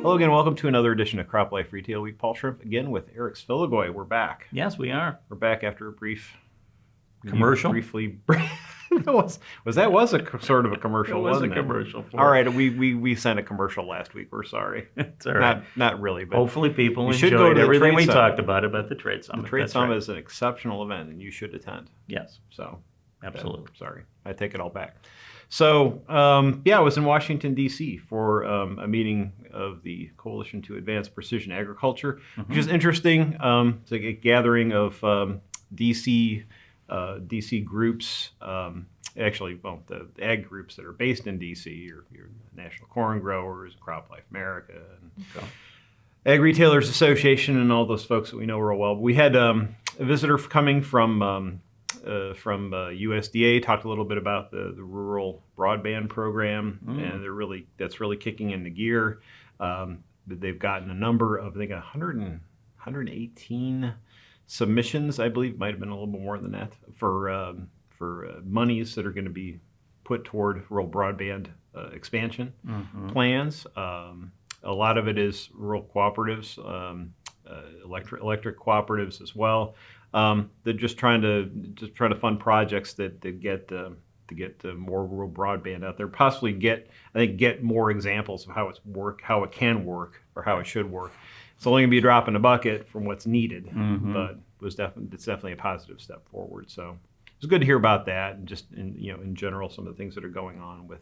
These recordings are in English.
Hello again, welcome to another edition of CropLife Retail Week. Paul Schrimpf again with Eric Sfiligoj. We're back. Yes, we are. We're back after a brief commercial. Briefly, was a sort of a commercial. It was wasn't a commercial. It? All right, we sent a commercial last week. We're sorry. It's all right. Not really, but hopefully people should go enjoyed to everything we Summit. talked about the Trade Summit. The Trade That's Summit right. is an exceptional event, and you should attend. Yes, So, absolutely. Sorry, I take it all back. So, I was in Washington, D.C. for a meeting of the Coalition to Advance Precision Agriculture, which is interesting. It's like a gathering of D.C. groups, the ag groups that are based in D.C., your National Corn Growers, CropLife America, and Ag Retailers Association, and all those folks that we know real well. But we had a visitor coming from USDA, talked a little bit about the rural broadband program, and that's really kicking into gear. They've gotten a number of, I think, 118 submissions, I believe, might have been a little bit more than that, for monies that are going to be put toward rural broadband expansion plans. A lot of it is rural cooperatives, electric cooperatives as well. They're just trying to fund projects that get more rural broadband out there. Possibly get more examples of how it can work, or how it should work. It's only going to be a drop in the bucket from what's needed, but it's definitely a positive step forward. So it's good to hear about that, and just in general some of the things that are going on with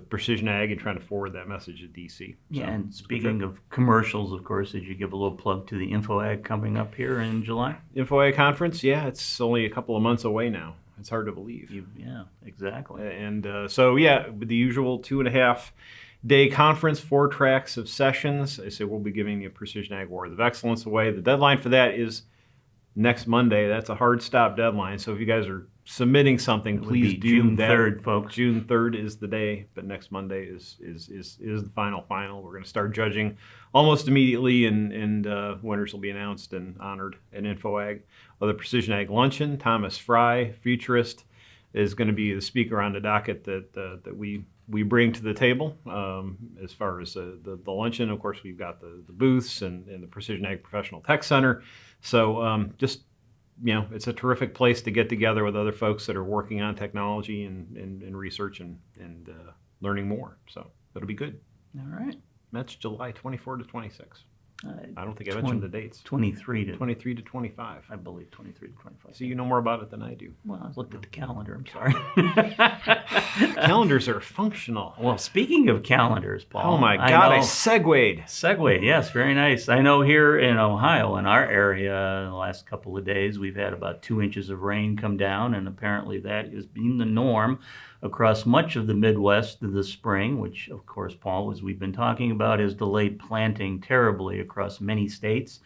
precision ag and trying to forward that message to DC. Yeah, and speaking of commercials, of course, did you give a little plug to the InfoAg coming up here in July? InfoAg conference, yeah, it's only a couple of months away now. It's hard to believe. Yeah, exactly. And with the usual 2.5-day conference, 4 tracks of sessions. I say we'll be giving the Precision Ag Award of Excellence away. The deadline for that is next Monday. That's a hard stop deadline. So if you guys are submitting something, please do June that. 3rd, folks. June 3rd is the day, but next Monday is the final. We're going to start judging almost immediately, and winners will be announced and honored at InfoAg. The Precision Ag Luncheon, Thomas Fry, futurist, is going to be the speaker on the docket that we bring to the table. As far as the luncheon, of course, we've got the booths and the Precision Ag Professional Tech Center. So it's a terrific place to get together with other folks that are working on technology and research and learning more. So it'll be good. All right. That's July 24 to 26. I don't think I 20 mentioned the dates. 23 to 25. I believe 23 to 25. So you know more about it than I do. Well, I looked at the calendar. I'm sorry. Calendars are functional. Well, speaking of calendars, Paul. Oh my God! I segued. Segued, yes, very nice. I know here in Ohio, in our area, in the last couple of days, we've had about 2 inches of rain come down, and apparently that is being the norm across much of the Midwest this spring, which, of course, Paul, as we've been talking about, has delayed planting terribly across many states.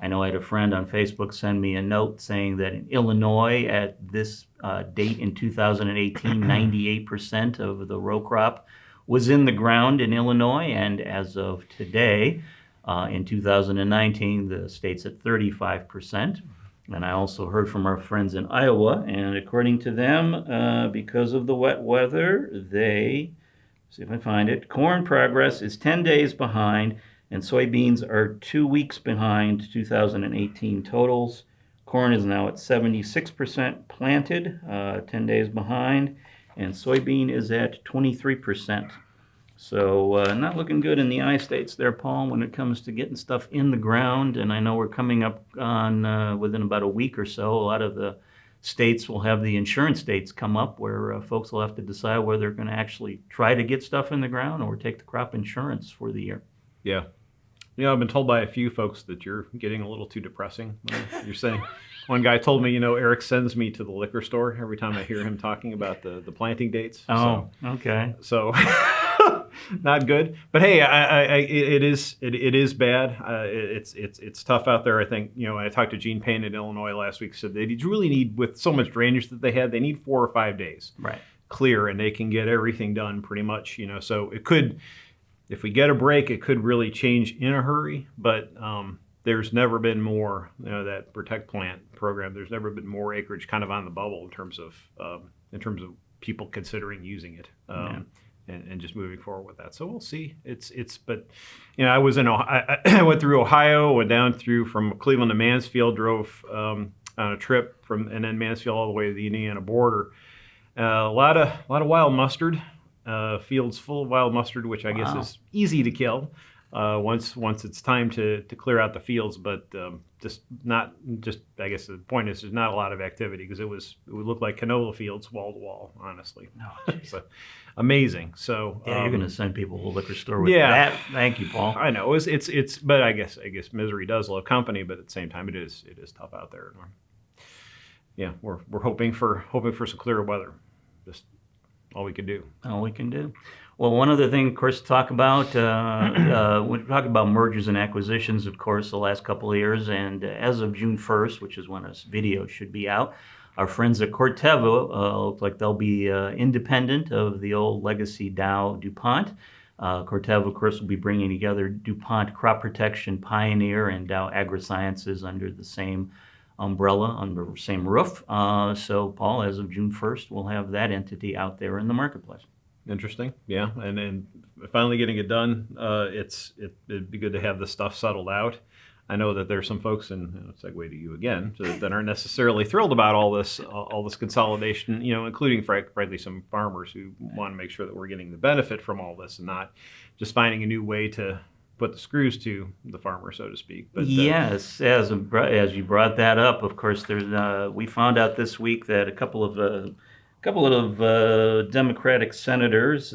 I know I had a friend on Facebook send me a note saying that in Illinois, at this date in 2018, 98% of the row crop was in the ground in Illinois, and as of today, in 2019, the state's at 35%. And I also heard from our friends in Iowa, and according to them, because of the wet weather, see if I find it, corn progress is 10 days behind, and soybeans are 2 weeks behind 2018 totals. Corn is now at 76% planted, 10 days behind, and soybean is at 23%. So not looking good in the I states there, Paul, when it comes to getting stuff in the ground. And I know we're coming up on, within about a week or so, a lot of the states will have the insurance dates come up where folks will have to decide whether they're going to actually try to get stuff in the ground or take the crop insurance for the year. Yeah. I've been told by a few folks that you're getting a little too depressing. You're saying, one guy told me, Eric sends me to the liquor store every time I hear him talking about the planting dates. Oh, okay. So not good. But hey, it is bad. It's tough out there. I think I talked to Gene Payne in Illinois last week. Said they really need, with so much drainage that they had, they need 4 or 5 days clear, and they can get everything done pretty much. So it could. If we get a break, it could really change in a hurry, but there's never been more, that Protect Plant program, there's never been more acreage kind of on the bubble in terms of people considering using it. and just moving forward with that. So we'll see. But I was in Ohio, I went through Ohio, went down through from Cleveland to Mansfield, drove on a trip and then Mansfield all the way to the Indiana border. A lot of wild mustard, fields full of wild mustard, which I guess is easy to kill once it's time to clear out the fields. But I guess the point is there's not a lot of activity because it would look like canola fields wall to wall, honestly. So amazing. So you're going to send people to the liquor store with that. Thank you, Paul. I know it's but I guess misery does love company, but at the same time it is tough out there. Yeah, we're hoping for some clearer weather. Just all we can do. All we can do. Well, one other thing, of course, to talk about, we talk about mergers and acquisitions, of course, the last couple of years. And as of June 1st, which is when this video should be out, our friends at Corteva look like they'll be independent of the old legacy Dow DuPont. Corteva, of course, will be bringing together DuPont Crop Protection Pioneer and Dow AgroSciences under the same umbrella, under the same roof. So, Paul, as of June 1st, we'll have that entity out there in the marketplace. Interesting, yeah, and finally getting it done. It'd be good to have this stuff settled out. I know that there's some folks, and segue to you again, that aren't necessarily thrilled about all this consolidation. Including frankly some farmers who want to make sure that we're getting the benefit from all this and not just finding a new way to put the screws to the farmer, so to speak. But yes, as you brought that up, of course, we found out this week that a couple of Democratic senators,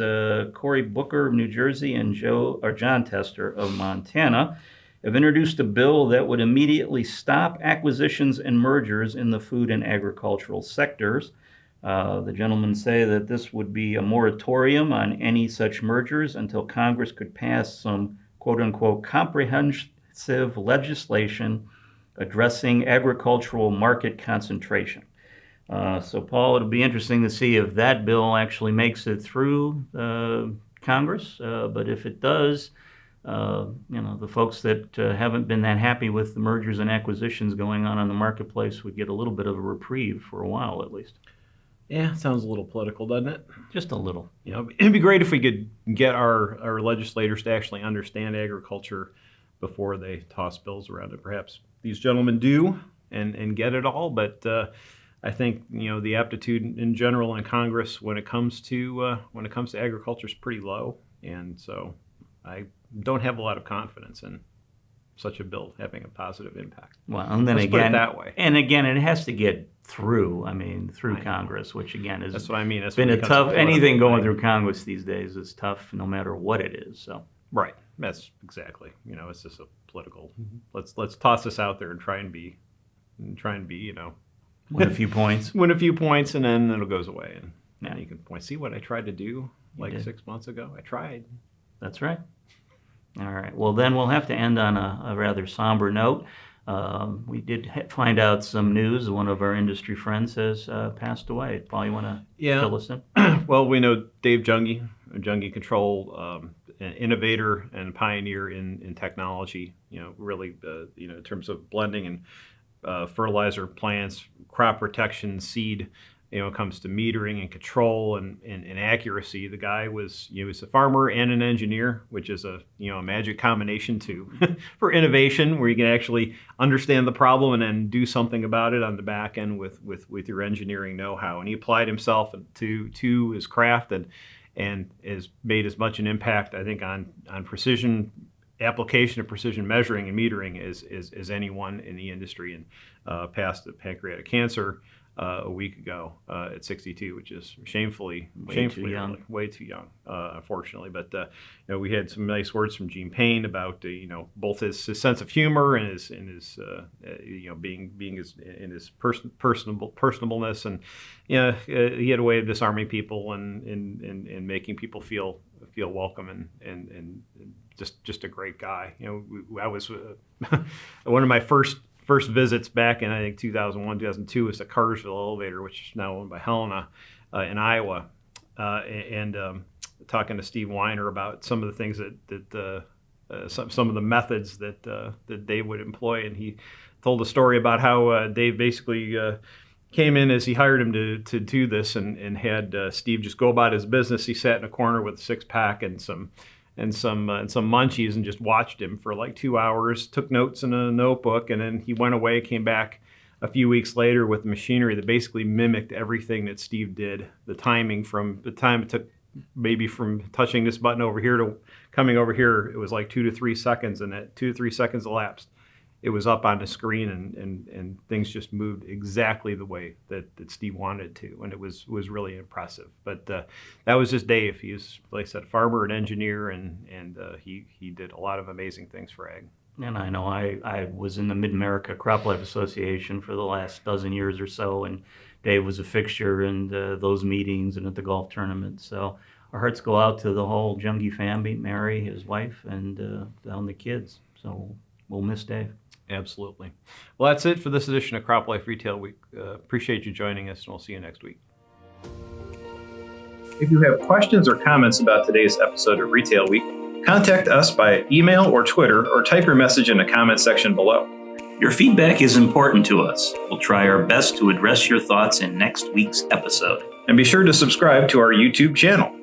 Cory Booker of New Jersey and John Tester of Montana, have introduced a bill that would immediately stop acquisitions and mergers in the food and agricultural sectors. The gentlemen say that this would be a moratorium on any such mergers until Congress could pass some quote-unquote comprehensive legislation addressing agricultural market concentration. So, Paul, it'll be interesting to see if that bill actually makes it through Congress. But if it does, the folks that haven't been that happy with the mergers and acquisitions going on in the marketplace would get a little bit of a reprieve for a while, at least. Yeah, sounds a little political, doesn't it? Just a little. It'd be great if we could get our legislators to actually understand agriculture before they toss bills around. And perhaps these gentlemen do and get it all, but I think the aptitude in general in Congress when it comes to agriculture is pretty low, and so I don't have a lot of confidence in such a bill having a positive impact. Well, and then Let's again, put it that way. And again, it has to get through. Through Congress, which again is that's what I mean. It's been a tough. Anything going through Congress these days is tough, no matter what it is. So right, that's exactly. It's just a political. Let's toss this out there and try and be. Win a few points. Win a few points, and then it goes away, and now you can point. See what I tried to do 6 months ago. I tried. That's right. All right. Well, then we'll have to end on a rather somber note. We did find out some news. One of our industry friends has passed away. Paul, you want to fill us in? Well, we know Dave Junge, Junge Control, an innovator and pioneer in technology. Really, in terms of blending and fertilizer plants, crop protection, seed. It comes to metering and control and accuracy. The guy was, he's a farmer and an engineer, which is a magic combination too for innovation, where you can actually understand the problem and then do something about it on the back end with your engineering know-how. And he applied himself to his craft and has made as much an impact, I think, on precision application of precision measuring and metering as anyone in the industry, and passed the pancreatic cancer a week ago at 62, which is shamefully way too young, unfortunately. But we had some nice words from Gene Payne about both his sense of humor and his being in his personableness, and he had a way of disarming people and making people feel welcome and just a great guy. I was one of my first visits back in, I think, 2001, 2002 was the Cartersville elevator, which is now owned by Helena in Iowa, and talking to Steve Weiner about some of the things that some of the methods that Dave would employ, and he told a story about how Dave basically came in as he hired him to do this, and had Steve just go about his business. He sat in a corner with a 6-pack and some munchies, and just watched him for like 2 hours, took notes in a notebook, and then he went away, came back a few weeks later with machinery that basically mimicked everything that Steve did. The timing, from the time it took maybe from touching this button over here to coming over here, it was like 2 to 3 seconds, and at 2 to 3 seconds elapsed, it was up on the screen, and things just moved exactly the way that Steve wanted it to, and it was really impressive. But that was just Dave. He was, like I said, a farmer, an engineer, and he did a lot of amazing things for ag. And I know I was in the Mid-America CropLife Association for the last dozen years or so, and Dave was a fixture in those meetings and at the golf tournament. So our hearts go out to the whole Junge family, Mary, his wife, and down the kids. So we'll miss Dave. Absolutely. Well, that's it for this edition of CropLife Retail Week. Appreciate you joining us, and we'll see you next week. If you have questions or comments about today's episode of Retail Week, contact us by email or Twitter, or type your message in the comment section below. Your feedback is important to us. We'll try our best to address your thoughts in next week's episode. And be sure to subscribe to our YouTube channel.